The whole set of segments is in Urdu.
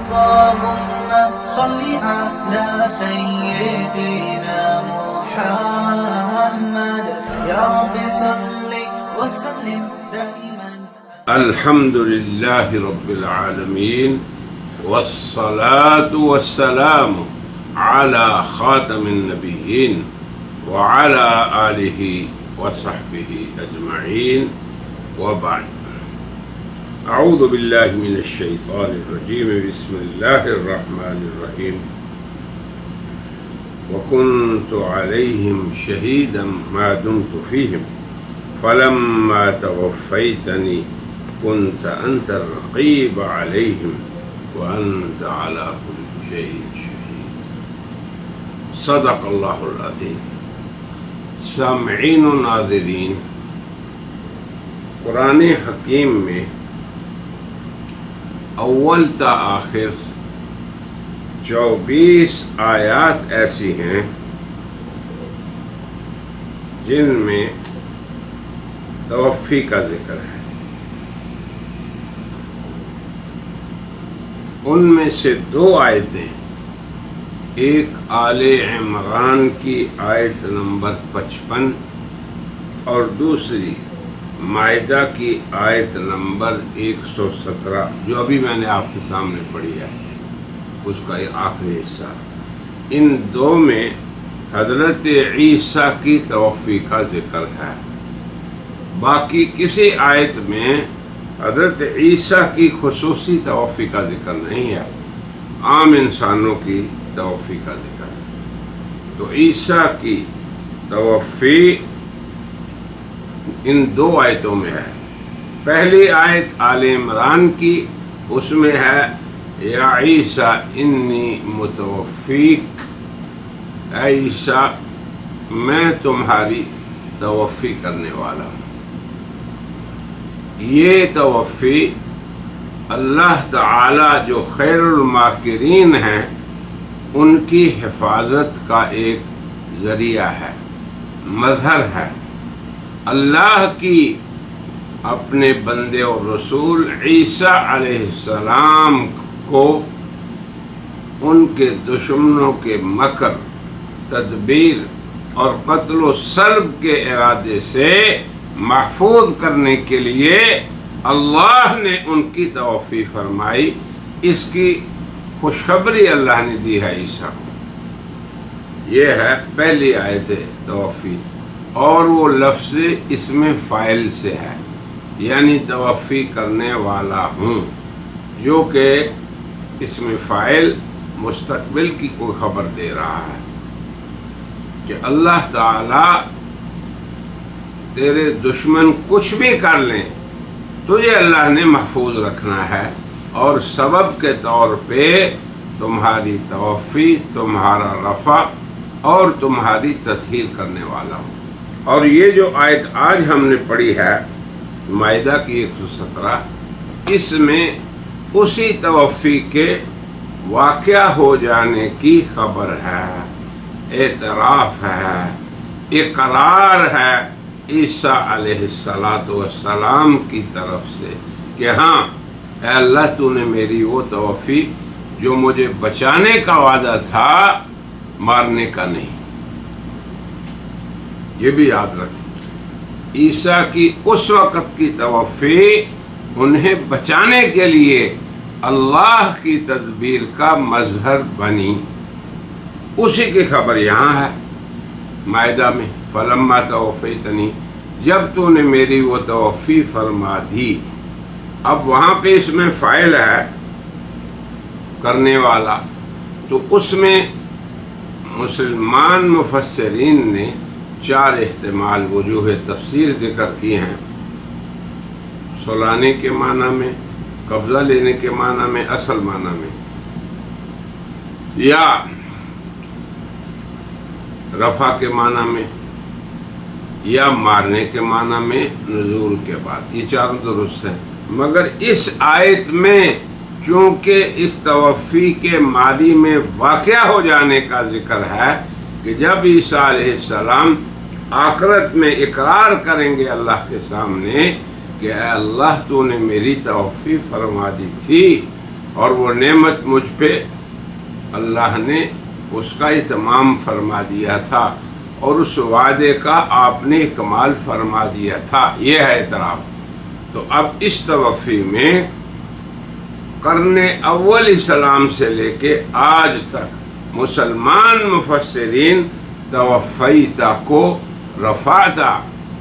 اللهم صل على سيدنا محمد يا رب صل وسلم دائما. الحمد لله رب العالمين والصلاة والسلام على خاتم النبيين وعلى آله وصحبه أجمعين وبعد. أعوذ بالله من الشيطان الرجيم. بسم الله الرحمن الرحيم. وكنت عليهم شهيدا ما دمت فيهم فلما توفيتني كنت أنت الرقيب عليهم وأنت على كل شيء شهيد. صدق الله العظيم. سامعین و ناظرین، قرآن حکیم میں اول تا آخر 24 آیات ایسی ہیں جن میں توفی کا ذکر ہے. ان میں سے 2 آیتیں، ایک آل عمران کی آیت نمبر 55 اور دوسری مائدہ کی آیت نمبر 117 جو ابھی میں نے آپ کے سامنے پڑھی ہے، اس کا آخری حصہ. ان 2 میں حضرت عیسیٰ کی توفی کا ذکر ہے. باقی کسی آیت میں حضرت عیسیٰ کی خصوصی توفی کا ذکر نہیں ہے، عام انسانوں کی توفی کا ذکر ہے. تو عیسیٰ کی توفی ان 2 آیتوں میں ہے. پہلی آیت آل عمران کی، اس میں ہے یا عیسیٰ انی متوفیک، اے عیسیٰ میں تمہاری توفی کرنے والا ہوں. یہ توفی اللہ تعالی جو خیر الماکرین ہیں ان کی حفاظت کا ایک ذریعہ ہے، مظہر ہے. اللہ کی اپنے بندے اور رسول عیسیٰ علیہ السلام کو ان کے دشمنوں کے مکر، تدبیر اور قتل و سلب کے ارادے سے محفوظ کرنے کے لیے اللہ نے ان کی توفی فرمائی. اس کی خوشخبری اللہ نے دی ہے عیسیٰ کو. یہ ہے پہلی آیت توفی، اور وہ لفظ اسم فاعل سے ہے، یعنی توفی کرنے والا ہوں، جو کہ اسم فاعل مستقبل کی کوئی خبر دے رہا ہے کہ اللہ تعالی تیرے دشمن کچھ بھی کر لیں تجھے اللہ نے محفوظ رکھنا ہے، اور سبب کے طور پہ تمہاری توفی، تمہارا رفع اور تمہاری تطہیر کرنے والا ہوں. اور یہ جو آیت آج ہم نے پڑھی ہے مائدہ کی 117، اس میں اسی توفی کے واقعہ ہو جانے کی خبر ہے، اعتراف ہے، اقرار ہے عیسیٰ علیہ السلام کی طرف سے کہ ہاں اے اللہ تو نے میری وہ توفی جو مجھے بچانے کا وعدہ تھا، مارنے کا نہیں. یہ بھی یاد رکھیں، عیسیٰ کی اس وقت کی توفی انہیں بچانے کے لیے اللہ کی تدبیر کا مظہر بنی. اسی کی خبر یہاں ہے مائدہ میں، فلما توفیتنی، جب تو نے میری وہ توفی فرما دی. اب وہاں پہ اس میں فاعل ہے کرنے والا، تو اس میں مسلمان مفسرین نے 4 احتمال وجوہ تفسیر ذکر کی ہیں. سلانے کے معنی میں، قبضہ لینے کے معنی میں، اصل معنی میں، یا رفع کے معنی میں، یا مارنے کے معنی میں نزول کے بعد. یہ 4 درست ہیں. مگر اس آیت میں چونکہ اس توفی کے ماضی میں واقعہ ہو جانے کا ذکر ہے کہ جب عیسیٰ علیہ السلام آخرت میں اقرار کریں گے اللہ کے سامنے کہ اے اللہ تو نے میری توفی فرما دی تھی اور وہ نعمت مجھ پہ اللہ نے اس کا اتمام فرما دیا تھا اور اس وعدے کا آپ نے کمال فرما دیا تھا، یہ ہے اعتراف۔ تو اب اس توفی میں قرن اول اسلام سے لے کے آج تک مسلمان مفسرین توفیتا کو رفعتا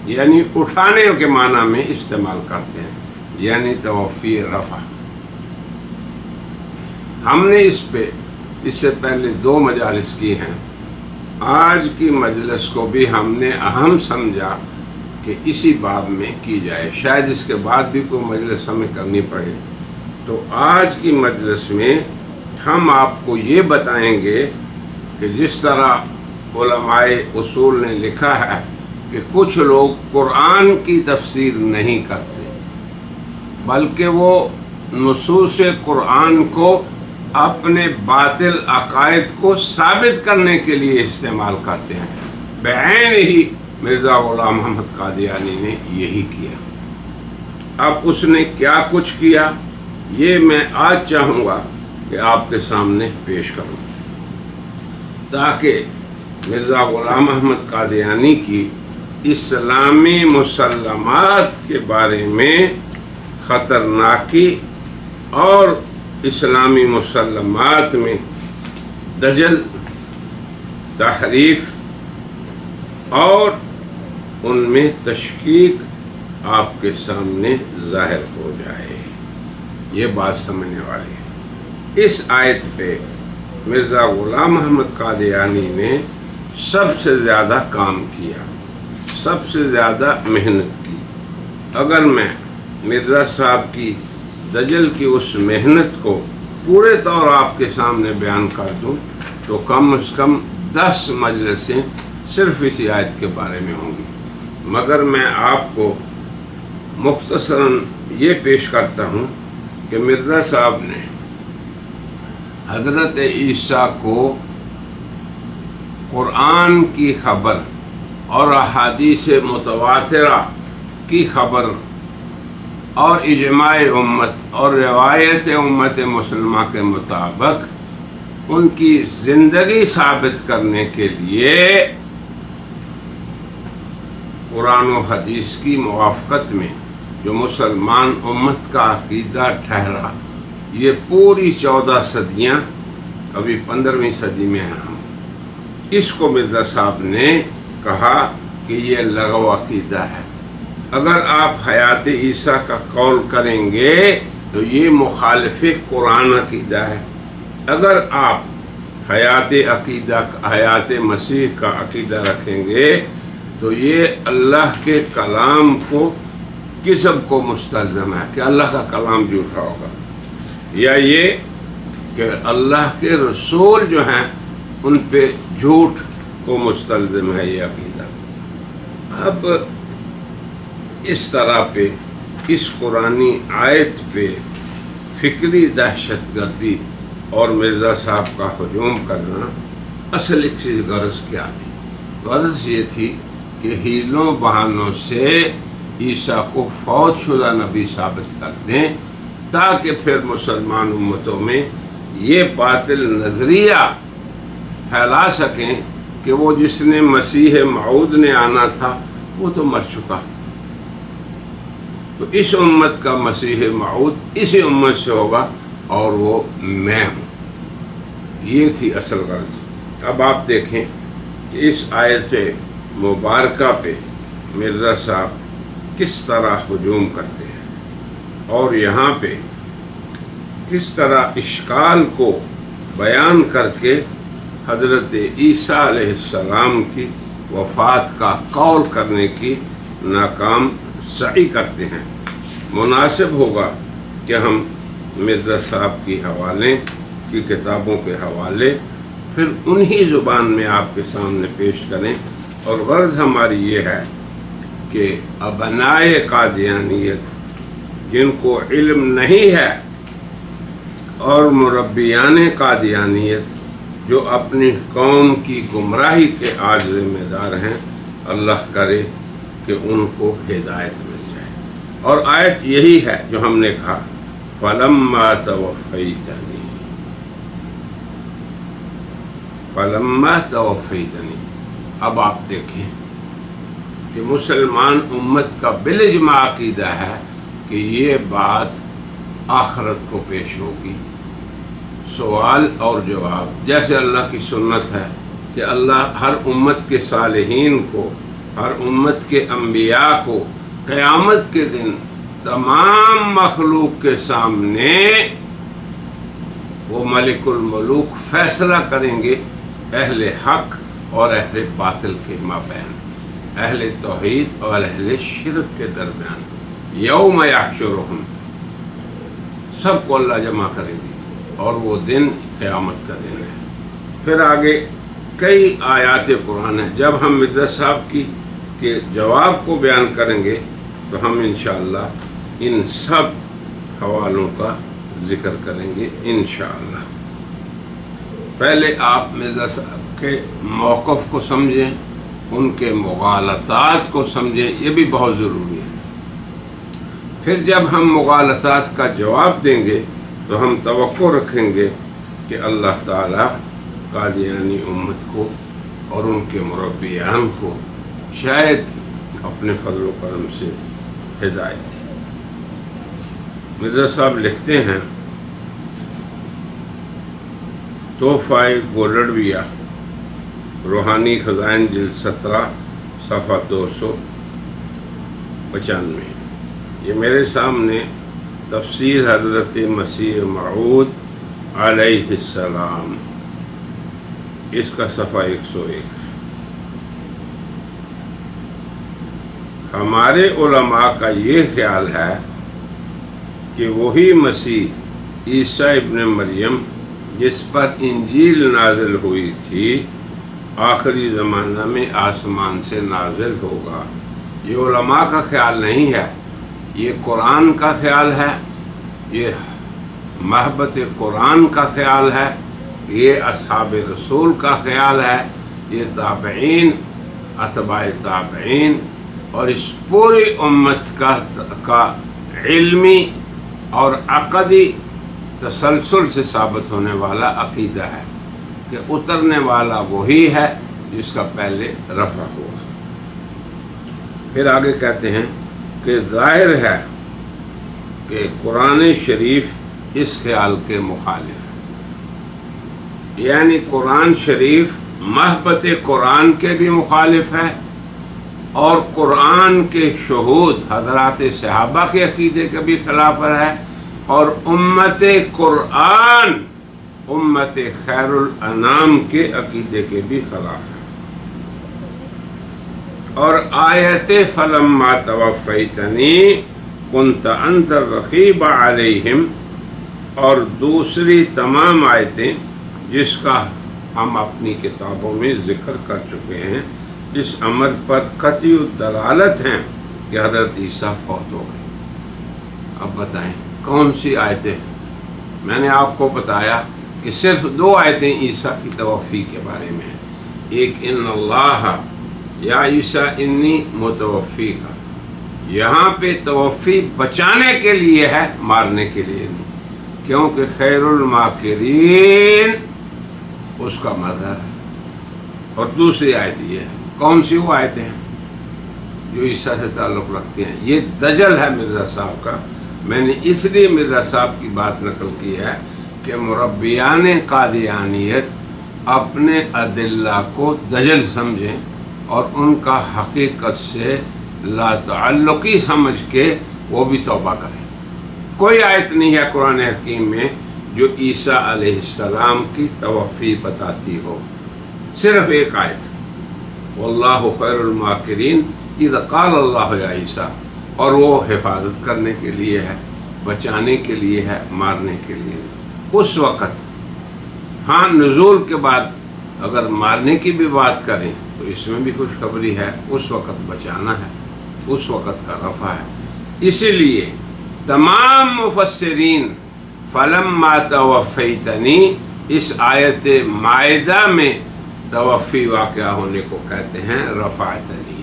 یعنی اٹھانے کے معنی میں استعمال کرتے ہیں، یعنی توفی رفع۔ ہم نے اس سے پہلے 2 مجالس کی ہیں، آج کی مجلس کو بھی ہم نے اہم سمجھا کہ اسی باب میں کی جائے، شاید اس کے بعد بھی کوئی مجلس ہمیں کرنی پڑے۔ تو آج کی مجلس میں ہم آپ کو یہ بتائیں گے کہ جس طرح علماء اصول نے لکھا ہے کہ کچھ لوگ قرآن کی تفسیر نہیں کرتے بلکہ وہ نصوص قرآن کو اپنے باطل عقائد کو ثابت کرنے کے لیے استعمال کرتے ہیں، بعین ہی مرزا غلام محمد قادیانی نے یہی کیا۔ اب اس نے کیا کچھ کیا یہ میں آج چاہوں گا کہ آپ کے سامنے پیش کروں، تاکہ مرزا غلام احمد قادیانی کی اسلامی مسلمات کے بارے میں خطرناکی اور اسلامی مسلمات میں دجل، تحریف اور ان میں تشکیک آپ کے سامنے ظاہر ہو جائے، یہ بات سمجھنے والی ہے۔ اس آیت پہ مرزا غلام احمد قادیانی نے سب سے زیادہ کام کیا، سب سے زیادہ محنت کی۔ اگر میں مرزا صاحب کی دجل کی اس محنت کو پورے طور آپ کے سامنے بیان کر دوں تو کم از کم 10 مجلسیں صرف اسی آیت کے بارے میں ہوں گی، مگر میں آپ کو مختصراً یہ پیش کرتا ہوں کہ مرزا صاحب نے حضرت عیسیٰ کو قرآن کی خبر اور احادیث متواترہ کی خبر اور اجماع امت اور روایت امت مسلمہ کے مطابق ان کی زندگی ثابت کرنے کے لیے قرآن و حدیث کی موافقت میں جو مسلمان امت کا عقیدہ ٹھہرا، یہ پوری 14 صدیاں، ابھی 15ویں صدی میں ہیں ہم، اس کو مرزا صاحب نے کہا کہ یہ لغو عقیدہ ہے۔ اگر آپ حیات عیسیٰ کا قول کریں گے تو یہ مخالف قرآن عقیدہ ہے، اگر آپ حیات مسیح کا عقیدہ رکھیں گے تو یہ اللہ کے کلام کو کذب کو مستلزم ہے کہ اللہ کا کلام جھوٹا ہوگا، یا یہ کہ اللہ کے رسول جو ہیں ان پہ جھوٹ کو مستلزم ہے یہ عقیدہ۔ اب اس طرح پہ اس قرآنی آیت پہ فکری دہشت گردی اور مرزا صاحب کا ہجوم کرنا اصل ایک چیز غرض کیا تھی؟ غرض یہ تھی کہ ہیلوں بہانوں سے عیسیٰ کو فوت شدہ نبی ثابت کر دیں تاکہ پھر مسلمان امتوں میں یہ باطل نظریہ پھیلا سکیں کہ وہ جس نے مسیح موعود نے آنا تھا وہ تو مر چکا، تو اس امت کا مسیح موعود اسی امت سے ہوگا اور وہ میں ہوں، یہ تھی اصل غرض۔ اب آپ دیکھیں کہ اس آیت مبارکہ پہ مرزا صاحب کس طرح ہجوم کرتے ہیں اور یہاں پہ کس طرح اشکال کو بیان کر کے حضرت عیسیٰ علیہ السلام کی وفات کا قول کرنے کی ناکام سعی کرتے ہیں۔ مناسب ہوگا کہ ہم مرزا صاحب کی حوالے کی کتابوں کے حوالے پھر انہی زبان میں آپ کے سامنے پیش کریں، اور غرض ہماری یہ ہے کہ ابنائے قادیانیت جن کو علم نہیں ہے اور مربیان قادیانیت جو اپنی قوم کی گمراہی کے آج ذمہ دار ہیں، اللہ کرے کہ ان کو ہدایت مل جائے۔ اور آیت یہی ہے جو ہم نے کہا فلما توفیتنی، فلما توفیتنی۔ اب آپ دیکھیں کہ مسلمان امت کا بالاجماع عقیدہ ہے کہ یہ بات آخرت کو پیش ہوگی، سوال اور جواب، جیسے اللہ کی سنت ہے کہ اللہ ہر امت کے صالحین کو، ہر امت کے انبیاء کو قیامت کے دن تمام مخلوق کے سامنے وہ ملک الملوک فیصلہ کریں گے اہل حق اور اہل باطل کے مابین، اہل توحید اور اہل شرک کے درمیان۔ یوم یحشرہم، سب کو اللہ جمع کرے گی، اور وہ دن قیامت کا دن ہے۔ پھر آگے کئی آیات قرآن ہیں۔ جب ہم مرزا صاحب کی کے جواب کو بیان کریں گے تو ہم انشاءاللہ ان سب حوالوں کا ذکر کریں گے انشاءاللہ۔ پہلے آپ مرزا صاحب کے موقف کو سمجھیں، ان کے مغالطات کو سمجھیں، یہ بھی بہت ضروری ہے۔ پھر جب ہم مغالطات کا جواب دیں گے تو ہم توقع رکھیں گے کہ اللہ تعالیٰ قادیانی امت کو اور ان کے مربیان کو شاید اپنے فضل و کرم سے ہدایت دے۔ مرزا صاحب لکھتے ہیں تحفہ گولڑویہ، روحانی خزائن جلد 17 صفحہ 295۔ یہ میرے سامنے تفسیر حضرت مسیح موعود علیہ السلام، اس کا صفحہ 101 ہے۔ ہمارے علماء کا یہ خیال ہے کہ وہی مسیح عیسیٰ ابن مریم جس پر انجیل نازل ہوئی تھی آخری زمانہ میں آسمان سے نازل ہوگا۔ یہ علماء کا خیال نہیں ہے، یہ قرآن کا خیال ہے، یہ محبت قرآن کا خیال ہے، یہ اصحاب رسول کا خیال ہے، یہ تابعین، اتباع تابعین اور اس پوری امت کا علمی اور عقدی تسلسل سے ثابت ہونے والا عقیدہ ہے کہ اترنے والا وہی ہے جس کا پہلے رفع ہوا۔ پھر آگے کہتے ہیں کہ ظاہر ہے کہ قرآن شریف اس خیال کے مخالف ہے، یعنی قرآن شریف محبت قرآن کے بھی مخالف ہے اور قرآن کے شہود حضرات صحابہ کے عقیدے کے بھی خلاف ہے، اور امت قرآن، امت خیر الانام کے عقیدے کے بھی خلاف ہے۔ اور آیت فلما توفیتنی کنت انت الرقیب علیہم، اور دوسری تمام آیتیں جس کا ہم اپنی کتابوں میں ذکر کر چکے ہیں، اس امر پر قطعی دلالت ہیں کہ حضرت عیسیٰ فوت ہو گئے۔ اب بتائیں کون سی آیتیں؟ میں نے آپ کو بتایا کہ صرف 2 آیتیں عیسیٰ کی توفی کے بارے میں ہیں، ایک ان اللہ یا عیسیٰ انی متوفی کا، یہاں پہ توفی بچانے کے لیے ہے، مارنے کے لیے نہیں، کیونکہ خیر الماکرین اس کا مظہر ہے۔ اور دوسری آیت یہ ہے، کون سی وہ آیتیں ہیں جو عیسیٰ سے تعلق رکھتی ہیں؟ یہ دجل ہے مرزا صاحب کا۔ میں نے اس لیے مرزا صاحب کی بات نقل کی ہے کہ مربیان قادیانیت اپنے ادلہ کو دجل سمجھیں اور ان کا حقیقت سے لا تعلقی سمجھ کے وہ بھی توبہ کریں۔ کوئی آیت نہیں ہے قرآن حکیم میں جو عیسیٰ علیہ السلام کی توفی بتاتی ہو، صرف ایک آیت، واللہ خیر الماکرین اذا قال اللہ یا عیسیٰ، اور وہ حفاظت کرنے کے لیے ہے، بچانے کے لیے ہے، مارنے کے لیے نہیں۔ اس وقت ہاں نزول کے بعد اگر مارنے کی بھی بات کریں تو اس میں بھی خوشخبری ہے، اس وقت بچانا ہے، اس وقت کا رفع ہے۔ اسی لیے تمام مفسرین فلما توفیتنی اس آیت مائدہ میں توفی واقعہ ہونے کو کہتے ہیں رفعتنی۔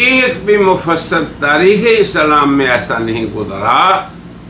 ایک بھی مفسر تاریخ اسلام میں ایسا نہیں گزرا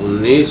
19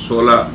16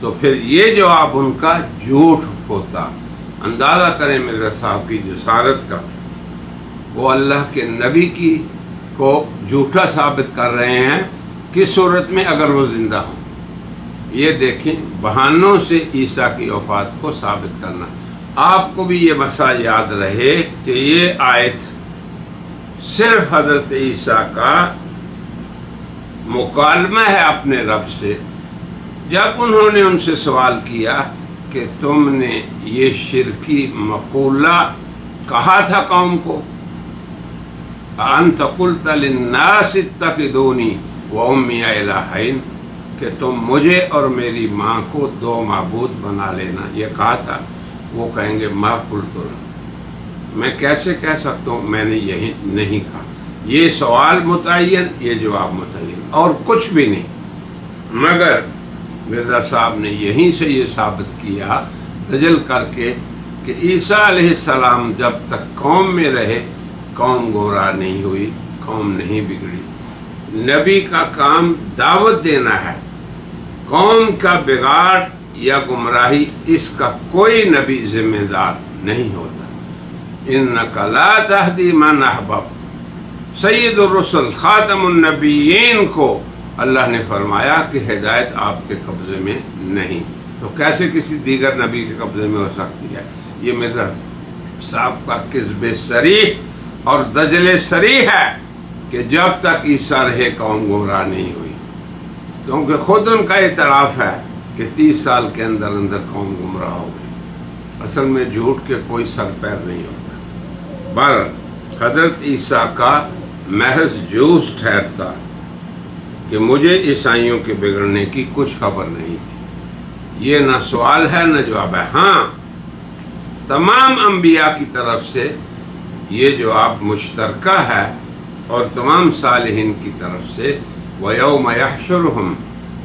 تو پھر یہ جواب ان کا جھوٹ ہوتا۔ اندازہ کریں مرزا صاحب کی جسارت کا، وہ اللہ کے نبی کی کو جھوٹا ثابت کر رہے ہیں، کس صورت میں؟ اگر وہ زندہ ہوں۔ یہ دیکھیں، بہانوں سے عیسیٰ کی وفات کو ثابت کرنا۔ آپ کو بھی یہ مسئلہ یاد رہے کہ یہ آیت صرف حضرت عیسیٰ کا مکالمہ ہے اپنے رب سے، جب انہوں نے ان سے سوال کیا کہ تم نے یہ شرکی مقولہ کہا تھا قوم کو، انت قلت للناس اتخذونی وأمی الہین، کہ تم مجھے اور میری ماں کو دو معبود بنا لینا، یہ کہا تھا۔ وہ کہیں گے ما قلت لکم، میں کیسے کہہ سکتا ہوں، میں نے یہی نہیں کہا۔ یہ سوال متعین، یہ جواب متعین، اور کچھ بھی نہیں، مگر مرزا صاحب نے یہیں سے یہ ثابت کیا دجل کر کے کہ عیسیٰ علیہ السلام جب تک قوم میں رہے، قوم گمراہ نہیں ہوئی، قوم نہیں بگڑی۔ نبی کا کام دعوت دینا ہے، قوم کا بگاڑ یا گمراہی اس کا کوئی نبی ذمہ دار نہیں ہوتا۔ انک لا تہدی من احببت، سید الرسل خاتم النبیین کو اللہ نے فرمایا کہ ہدایت آپ کے قبضے میں نہیں، تو کیسے کسی دیگر نبی کے قبضے میں ہو سکتی ہے؟ یہ مرزا صاحب کا کذب صریح اور دجل صریح ہے کہ جب تک عیسیٰ رہے قوم گمراہ نہیں ہوئی، کیونکہ خود ان کا اعتراف ہے کہ 30 سال کے اندر اندر قوم گمراہ ہو گئی۔ اصل میں جھوٹ کے کوئی سر پیر نہیں ہوتا۔ بہرحال حضرت عیسیٰ کا محض جوش ٹھہرتا کہ مجھے عیسائیوں کے بگڑنے کی کچھ خبر نہیں تھی۔ یہ نہ سوال ہے نہ جواب ہے۔ ہاں، تمام انبیاء کی طرف سے یہ جواب مشترکہ ہے، اور تمام صالحین کی طرف سے وَيَوْمَ يَحْشُرُهُمْ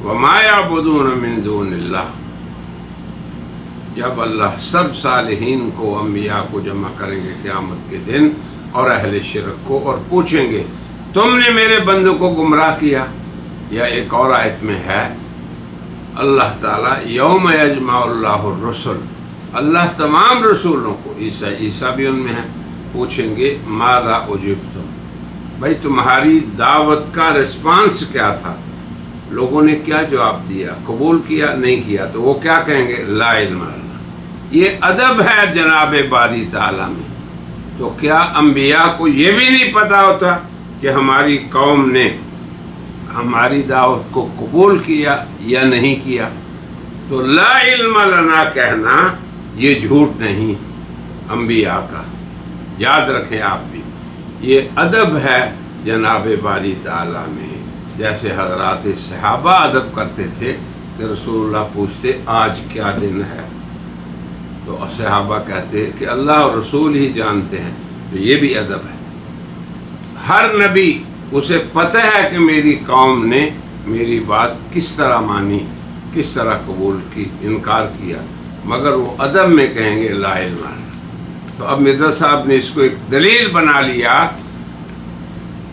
وَمَا يَعْبُدُونَ مِن دُونِ اللَّهِ، جب اللہ سب صالحین کو، انبیاء کو جمع کریں گے قیامت کے دن، اور اہل شرک کو، اور پوچھیں گے تم نے میرے بندوں کو گمراہ کیا۔ یا ایک اور آیت میں ہے اللہ تعالیٰ یوم یجمع اللہ الرسل، اللہ تمام رسولوں کو، عیسیٰ بھی ان میں ہے، پوچھیں گے ماذا اجبتم، بھائی تمہاری دعوت کا رسپانس کیا تھا، لوگوں نے کیا جواب دیا، قبول کیا نہیں کیا؟ تو وہ کیا کہیں گے؟ لا علم لنا۔ یہ ادب ہے جناب باری تعالیٰ میں۔ تو کیا انبیاء کو یہ بھی نہیں پتا ہوتا کہ ہماری قوم نے ہماری دعوت کو قبول کیا یا نہیں کیا؟ تو لا علم لنا کہنا یہ جھوٹ نہیں انبیاء کا، یاد رکھیں آپ بھی۔ یہ ادب ہے جناب باری تعالیٰ میں، جیسے حضرات صحابہ ادب کرتے تھے کہ رسول اللہ پوچھتے آج کیا دن ہے، تو صحابہ کہتے کہ اللہ اور رسول ہی جانتے ہیں۔ تو یہ بھی ادب ہے۔ ہر نبی اسے پتہ ہے کہ میری قوم نے میری بات کس طرح مانی، کس طرح قبول کی، انکار کیا، مگر وہ ادب میں کہیں گے لا علم لنا۔ تو اب مرزا صاحب نے اس کو ایک دلیل بنا لیا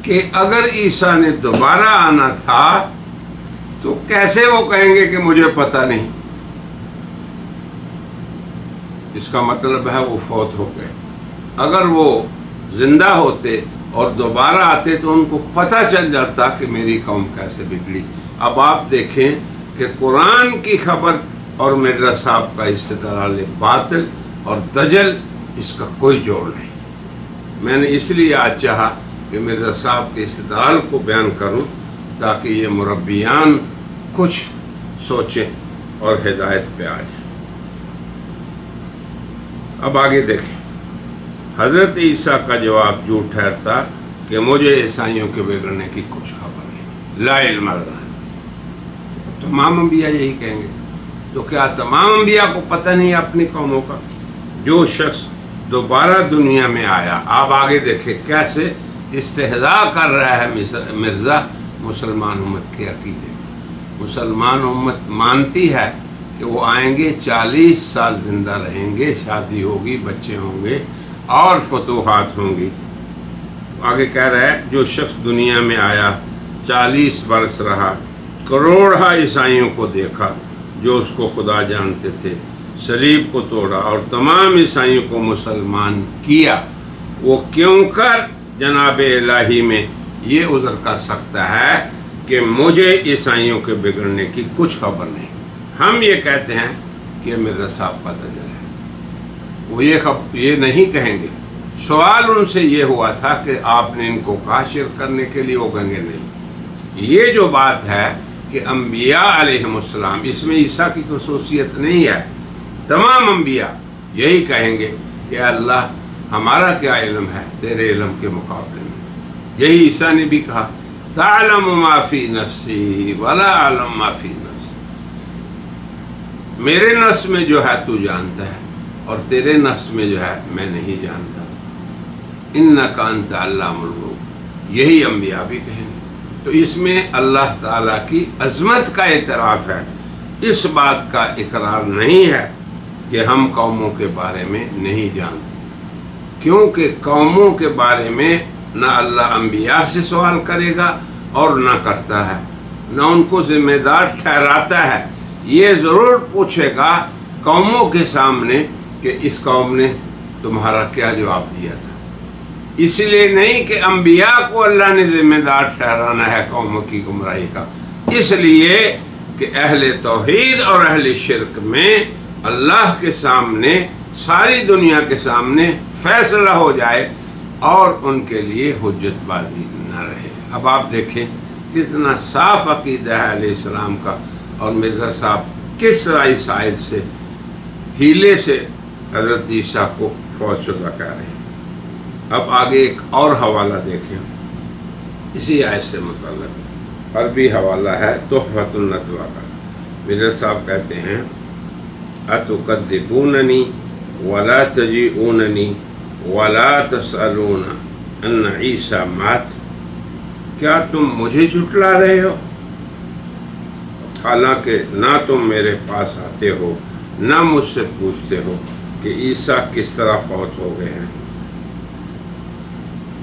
کہ اگر عیسیٰ نے دوبارہ آنا تھا تو کیسے وہ کہیں گے کہ مجھے پتہ نہیں؟ اس کا مطلب ہے وہ فوت ہو گئے۔ اگر وہ زندہ ہوتے اور دوبارہ آتے تو ان کو پتہ چل جاتا کہ میری قوم کیسے بگڑی۔ اب آپ دیکھیں کہ قرآن کی خبر اور مرزا صاحب کا استدلال باطل اور دجل، اس کا کوئی جوڑ نہیں۔ میں نے اس لیے آج چاہا کہ مرزا صاحب کے استدلال کو بیان کروں تاکہ یہ مربیان کچھ سوچیں اور ہدایت پہ آ جائیں۔ اب آگے دیکھیں، حضرت عیسیٰ کا جواب جھوٹ ٹھہرتا کہ مجھے عیسائیوں کے بگڑنے کی کچھ خبر نہیں، لا علم لنا۔ تمام انبیاء یہی کہیں گے۔ تو کیا تمام انبیاء کو پتہ نہیں اپنی قوموں کا؟ جو شخص دوبارہ دنیا میں آیا، آپ آگے دیکھیں کیسے استہزاء کر رہا ہے مرزا مسلمان امت کے عقیدے میں۔ مسلمان امت مانتی ہے کہ وہ آئیں گے، 40 سال زندہ رہیں گے، شادی ہوگی، بچے ہوں گے اور فتوحات ہوں گی۔ آگے کہہ رہا ہے جو شخص دنیا میں آیا، 40 برس رہا، کروڑہ عیسائیوں کو دیکھا، جو اس کو خدا جانتے تھے، صلیب کو توڑا اور تمام عیسائیوں کو مسلمان کیا، وہ کیوں کر جناب الہی میں یہ عذر کر سکتا ہے کہ مجھے عیسائیوں کے بگڑنے کی کچھ خبر نہیں؟ ہم یہ کہتے ہیں کہ مرزا صاحب کا دجل ہے، وہ یہ نہیں کہیں گے۔ سوال ان سے یہ ہوا تھا کہ آپ نے ان کو کہا شرک کرنے کے لیے، وہ کہیں گے نہیں۔ یہ جو بات ہے کہ انبیاء علیہم السلام، اس میں عیسیٰ کی خصوصیت نہیں ہے، تمام انبیاء یہی کہیں گے کہ اللہ ہمارا کیا علم ہے تیرے علم کے مقابلے میں۔ یہی عیسیٰ نے بھی کہا تعلم ما فی نفسی ولا اعلم ما فی نفسی، میرے نفس میں جو ہے تو جانتا ہے اور تیرے نفس میں جو ہے میں نہیں جانتا۔ انک انت علام الغیوب، یہی انبیاء بھی کہیں گے۔ تو اس میں اللہ تعالیٰ کی عظمت کا اعتراف ہے، اس بات کا اقرار نہیں ہے کہ ہم قوموں کے بارے میں نہیں جانتے، کیونکہ قوموں کے بارے میں نہ اللہ انبیاء سے سوال کرے گا اور نہ کرتا ہے، نہ ان کو ذمہ دار ٹھہراتا ہے۔ یہ ضرور پوچھے گا قوموں کے سامنے کہ اس قوم نے تمہارا کیا جواب دیا تھا، اس لیے نہیں کہ انبیاء کو اللہ نے ذمہ دار ٹھہرانا ہے قوموں کی گمراہی کا، اس لیے کہ اہل توحید اور اہل شرک میں اللہ کے سامنے، ساری دنیا کے سامنے فیصلہ ہو جائے اور ان کے لیے حجت بازی نہ رہے۔ اب آپ دیکھیں کتنا صاف عقیدہ ہے علیہ السلام کا، اور مرزا صاحب کس طرح اس آیت سے ہیلے سے حضرت عیسیٰ کو فوت شدہ کہہ رہے ہیں۔ اب آگے ایک اور حوالہ دیکھیں اسی آیت سے متعلق، عربی حوالہ ہے تحفۃ الندوہ کا۔ مرزا صاحب کہتے ہیں اتکذبوننی ولا تجیئوننی ولا تسألون ان عیسیٰ مات، کیا تم مجھے جھٹلا رہے ہو حالانکہ نہ تم میرے پاس آتے ہو نہ مجھ سے پوچھتے ہو کہ عیسیٰ کس طرح فوت ہو گئے ہیں۔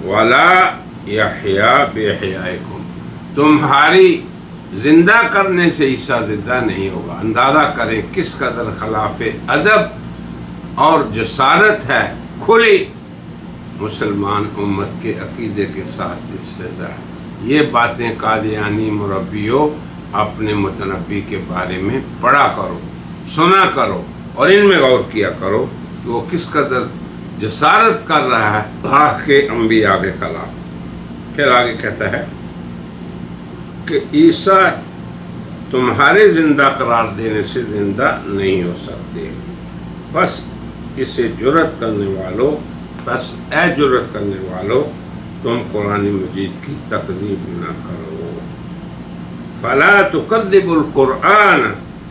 ولا یحییٰ بإحیائکم، تمہاری زندہ کرنے سے عیسیٰ زندہ نہیں ہوگا۔ اندازہ کریں کس قدر خلاف ادب اور جسارت ہے، کھلی مسلمان امت کے عقیدے کے ساتھ استہزاء ہے۔ یہ باتیں قادیانی مربیوں اپنے متنبی کے بارے میں پڑھا کرو، سنا کرو اور ان میں غور کیا کرو کہ وہ کس قدر جسارت کر رہا ہے حق کے انبیاء کے خلاف۔ پھر آگے کہتا ہے کہ عیسیٰ تمہارے زندہ قرار دینے سے زندہ نہیں ہو سکتے، بس اسے جرأت کرنے والوں، بس اے جرأت کرنے والوں تم قرآن مجید کی تکذیب نہ کرو۔ فلا تکذبوا القرآن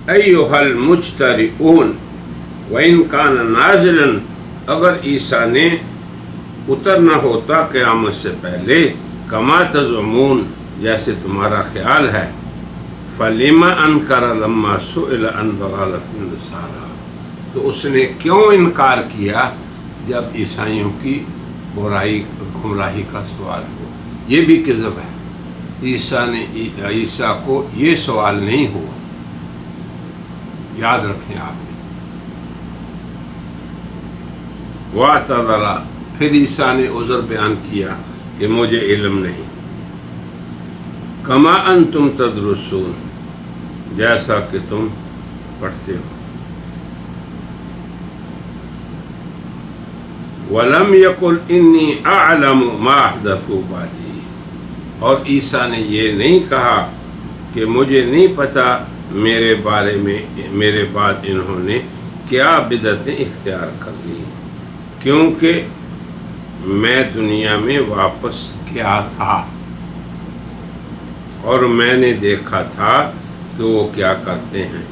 ایھا المجترئون وإن کان نازلا، اگر عیسیٰ نے اترنا ہوتا قیامت سے پہلے، کما تزعمون جیسے تمہارا خیال ہے، فلم انکر لما سئل عن ضلالۃ النصارى، تو اس نے کیوں انکار کیا جب عیسائیوں کی گمراہی کا سوال ہو۔ یہ بھی کذب ہے، عیسیٰ کو یہ سوال نہیں ہوا، یاد رکھیں آپ نے۔ واعتذر، پھر عیسیٰ نے عذر بیان کیا کہ مجھے علم نہیں۔ کما انتم تدرسون، جیسا کہ تم پڑھتے ہو۔ وَلَمْ يَقُلْ إِنِّي أَعْلَمُ مَا أَحْدَثُوا بَعْدِي، اور عیسیٰ نے یہ نہیں کہا کہ مجھے نہیں پتہ میرے بارے میں میرے بعد انہوں نے کیا بدعتیں اختیار کر لی، کیونکہ میں دنیا میں واپس گیا تھا اور میں نے دیکھا تھا کہ وہ کیا کرتے ہیں۔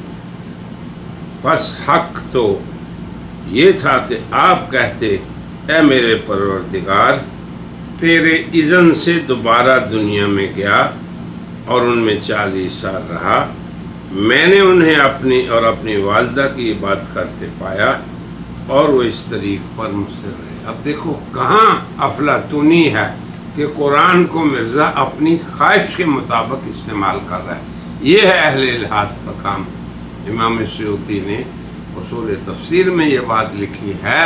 بس حق تو یہ تھا کہ آپ کہتے اے میرے پروردگار، تیرے اذن سے دوبارہ دنیا میں گیا اور ان میں 40 سال رہا، میں نے انہیں اپنی اور اپنی والدہ کی عبادت کرتے پایا اور وہ اس طریق پر مصر رہے۔ اب دیکھو کہاں افلاطونی ہے کہ قرآن کو مرزا اپنی خواہش کے مطابق استعمال کر رہا ہے۔ یہ ہے اہل الحاد کا کام، امام سیوطی نے اصول تفسیر میں یہ بات لکھی ہے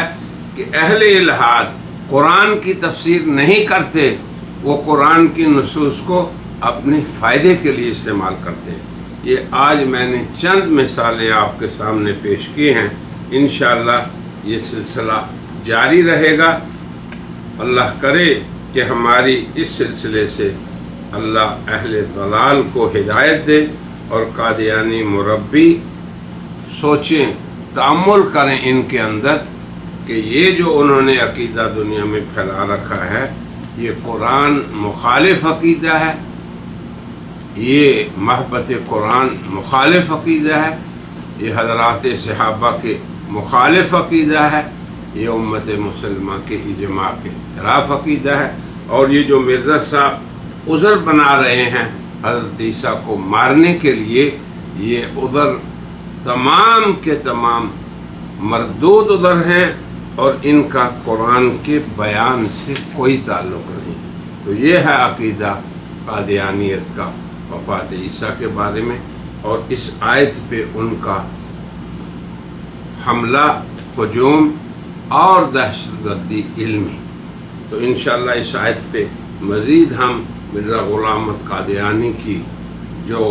کہ اہل الحاد قرآن کی تفسیر نہیں کرتے، وہ قرآن کی نصوص کو اپنے فائدے کے لیے استعمال کرتے ہیں۔ یہ آج میں نے چند مثالیں آپ کے سامنے پیش کی ہیں، انشاءاللہ یہ سلسلہ جاری رہے گا۔ اللہ کرے کہ ہماری اس سلسلے سے اللہ اہل ضلال کو ہدایت دے، اور قادیانی مربی سوچیں، تأمل کریں ان کے اندر کہ یہ جو انہوں نے عقیدہ دنیا میں پھیلا رکھا ہے یہ قرآن مخالف عقیدہ ہے، یہ محبت قرآن مخالف عقیدہ ہے، یہ حضرات صحابہ کے مخالف عقیدہ ہے، یہ امت مسلمہ کے اجماع کے خلاف عقیدہ ہے، اور یہ جو مرزا صاحب عذر بنا رہے ہیں حضرت عیسیٰ کو مارنے کے لیے، یہ عذر تمام کے تمام مردود عذر ہیں، اور ان کا قرآن کے بیان سے کوئی تعلق نہیں۔ تو یہ ہے عقیدہ قادیانیت کا وفات عیسیٰ کے بارے میں، اور اس آیت پہ ان کا حملہ، ہجوم اور دہشت گردی علمی۔ تو انشاءاللہ اس آیت پہ مزید ہم مرزا غلام احمد قادیانی کی جو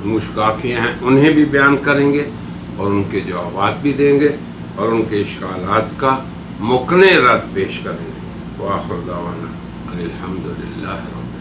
مشکافیاں ہیں انہیں بھی بیان کریں گے، اور ان کے جوابات بھی دیں گے، اور ان کے اشکالات کا مقنع رد پیش کریں گے۔ وآخر دعوانا الحمدللہ۔